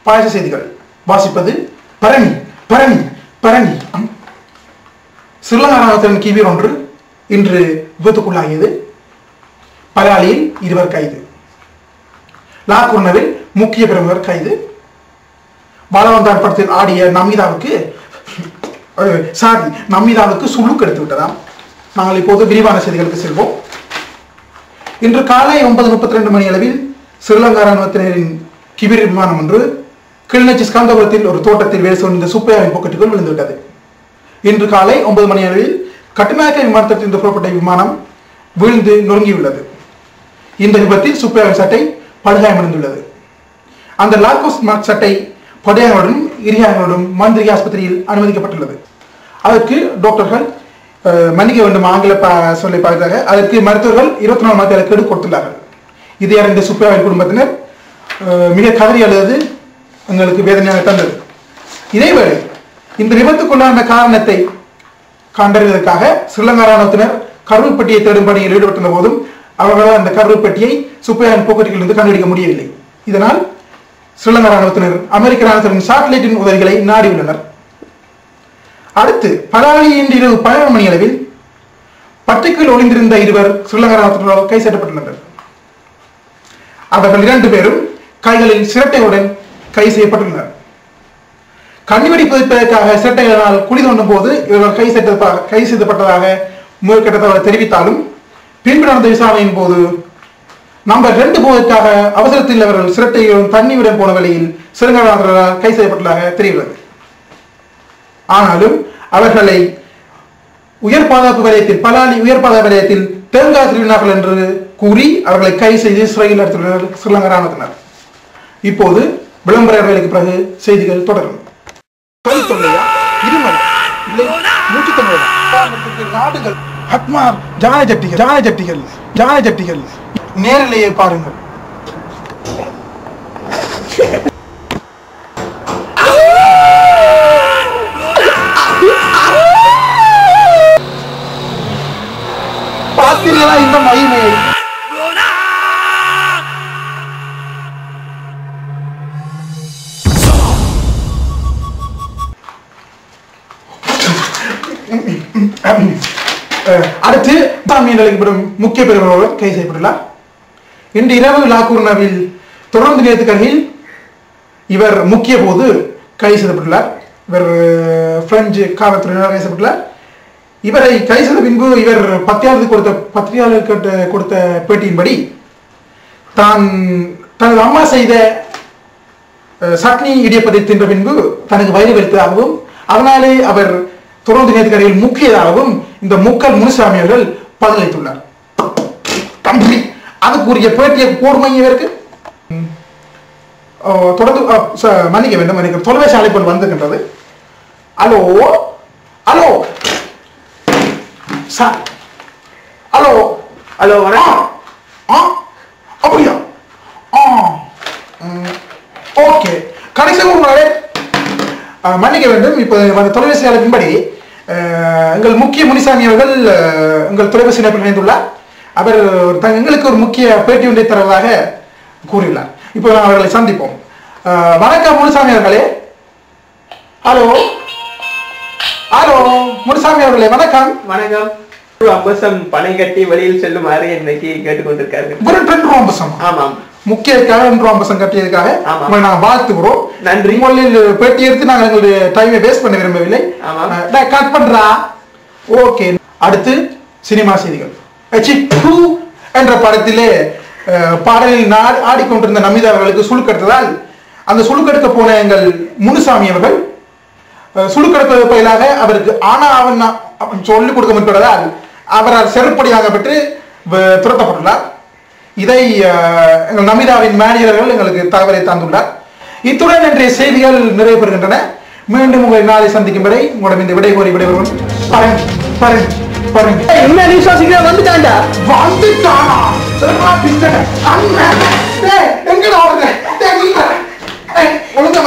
பாயச செய்திகள் வாசிப்பது பரணி பரணி பரணி. ஸ்ரீலங்கா ராணுவத்தின் கிபீர் ஒன்று இன்று விபத்துக்குள்ளாகியது. பலாலியில் 2 கைது. லாக்குர்னவில் முக்கிய பிரமுகர் கைது. பாலவந்தான் படத்தில் ஆடிய நமீதாவுக்கு சுளுக்கு எடுத்து விட்டதாம். நாங்கள் இப்போது விரிவான செய்திகளுக்கு செல்வோம். இன்று காலை 9:32 மணி அளவில் ஸ்ரீலங்கா ராணுவத்தினரின் கிபீர் விமானம் ஒன்று கிளிநொச்சி ஸ்கந்தபுரத்தில் ஒரு தோட்டத்தில் வேலை செய்த சுப்பையாவின் பாக்கெட்டுக்குள் விழுந்துவிட்டது. இன்று காலை 9 மணி அளவில் கட்டுநாயக்க விமானத்திலிருந்து புறப்பட்ட விமானம் வீழ்ந்து நொறுங்கியுள்ளது. இந்த விபத்தில் சுப்பையாவின் சட்டை படுகாயமடைந்துள்ளது. அந்த லாக்கோஸ் மார்க் சட்டை படையாளர்களுடன் இரியாளர்களுடன் மந்திரி ஆஸ்பத்திரியில் அனுமதிக்கப்பட்டுள்ளது. அதற்கு டாக்டர்கள் மன்னிக்க வேண்டும் ஆங்கில சொல்லி பார்க்கிறாங்க. அதற்கு மருத்துவர்கள் 24 மணி நேர கெடு கொடுத்துள்ளார்கள். இதை அறிந்த சுப்பையாவின் குடும்பத்தினர் மிக கதறி அழுது எங்களுக்கு வேதனையாக தந்தது. இதேவேளை இந்த விபத்துக்குள்ளான காரணத்தை கண்டறிவதற்காக ஸ்ரீலங்கா ராணுவத்தினர் கருவுப்பட்டியை தேடும் பணியில் ஈடுபட்டுள்ள போதும் அவர்களால் அந்த கருவுப்பட்டியை சுப்பையாவின் பாக்கெட்டிலிருந்து கண்டுபிடிக்க முடியவில்லை. இதனால் ஸ்ரீலங்கா ராணுவத்தினர் அமெரிக்க ராணுவத்தின் சாட்டிலைட்டின் உதவிகளை நாடியுள்ளனர். அடுத்து பலாலி இன்று இரவு 12 மணி அளவில் பட்டைக்குள் ஒளிந்திருந்த 2 ஸ்ரீலங்கா ராணுவத்தினரால் கை செய்யப்பட்டுள்ளனர். அவர்கள் 2 பேரும் கைகளில் சிரட்டையுடன் கை செய்யப்பட்டுள்ளனர். கண்ணிவெடி புதைப்பதற்காக சிரட்டைகளால் குழி தோண்டும் போது இவர்கள் கை செய்யப்பட்டதாக முதற்கட்டத்தை தெரிவித்தாலும் பின்பு நடந்த விசாரணையின் போது நம்பர் 2 போவதற்காக அவசரத்தில் அவர்கள் சிரட்டையுடன் தண்ணீருடன் போன வழியில் ஸ்ரீலங்காவினரால் கை செய்யப்பட்டதாக தெரிகிறது. ஆனாலும் அவர்களை உயர் பாதுகாப்பு வலயத்தில் பலாலி உயர் பாதுகாப்பு வலயத்தில் தேங்காய் திருவினார்கள் என்று கூறி அவர்களை கை செய்து சிறையில் எடுத்துள்ளனர் ஸ்ரீலங்கா ராணுவத்தினர். இப்போது விளம்பர வேலைக்கு பிறகு செய்திகள் தொடரும். நாடுகள் ஹட்மார் ஜான ஜட்டிகள் நேரிலேயே பாருங்கள். பார்த்தீர்களா இந்த மகிமையை? அடுத்து முக்கிய பெருமளவு கைது செய்யப்பட்டுள்ளார். இன்று இரவு லாக்கூர்னவில் தொடர்ந்து நேரத்துக்கருகில் இவர் முக்கிய போது கைது செய்யப்பட்டுள்ளார். இவர் பிரெஞ்சு காவல்துறையினர் கைது செய்யப்பட்டுள்ளார். இவரை கைது செய்த பின்பு இவர் பத்திரிகையாளருக்கு கொடுத்த பேட்டியின்படி தான் தனது அம்மா செய்த சட்னி இடியப்பதை தின்ற பின்பு தனக்கு வயிறு வெறுத்ததாகவும் அதனாலே அவர் தொடர்ந்து நேர்கரையில் முக்கியதாகவும் இந்த முக்கல் முனுசாமி அவர்கள் பதிலளித்துள்ளார். தம்பி அதுக்குரிய பேட்டியை போடுமை இவருக்கு தொடர்ந்து மன்னிக்க வேண்டும். எனக்கு தொலைபேசி அழைப்பு வந்திருக்கின்றது. Hello hello sir. Hello hello வணக்கம். அப்படியா? ஓகே கடைசியாக மன்னிக்க வேண்டும். இப்போ தொலைபேசி அழைப்பின்படி எங்கள் முக்கிய முனிசாமி அவர்கள் எங்கள் தொலைபேசி இணைப்பில் இணைந்துள்ளார். அவர் எங்களுக்கு ஒரு முக்கிய பேட்டி ஒன்றை தருவதாக கூறியுள்ளார். இப்போ நாம் அவர்களை சந்திப்போம். வணக்கம் முனிசாமி அவர்களே. ஹலோ ஹலோ முனிசாமி அவர்களே வணக்கம். வணக்கம். அம்பசம் பணை கட்டி வெளியில் செல்லுமாறு இன்னைக்கு கேட்டுக்கொண்டிருக்காரு. ஆமாம், முக்கிய அம்பசம் கட்டியதுக்காக நாங்கள் வாழ்த்துக்கிறோம். நன்றி. முதலில் பேட்டி எடுத்து நாங்கள் எங்களுடைய டைமை வேஸ்ட் பண்ண விரும்பவில்லை. கட் பண்றா. ஓகே. அடுத்து சினிமா செய்திகள். என்ற படத்திலே பாடலில் ஆடிக்கொண்டிருந்த நமீதா அவர்களுக்கு சுளுக்கெடுத்ததால் அந்த சுளுக்கெடுக்க போன எங்கள் முனுசாமி அவர்கள் சுளுக்கெடுப்பது பயிலாக அவருக்கு ஆனா அவன் சொல்லிக் கொடுக்க முற்பட்டதால் அவரால் செருப்படியாக பெற்று துரத்தப்பட்டுள்ளார். இதை எங்கள் நமீதாவின் மேனேஜர்கள் எங்களுக்கு தகவலை தந்துள்ளார். இத்துடன் இன்றைய செய்திகள் நிறைவு பெறுகின்றன. மீண்டும் உங்களை நாளை சந்திக்கும் வரை உங்களிடம் இந்த விடை கோரி விடைபெறுவோம். ஒழுங்கா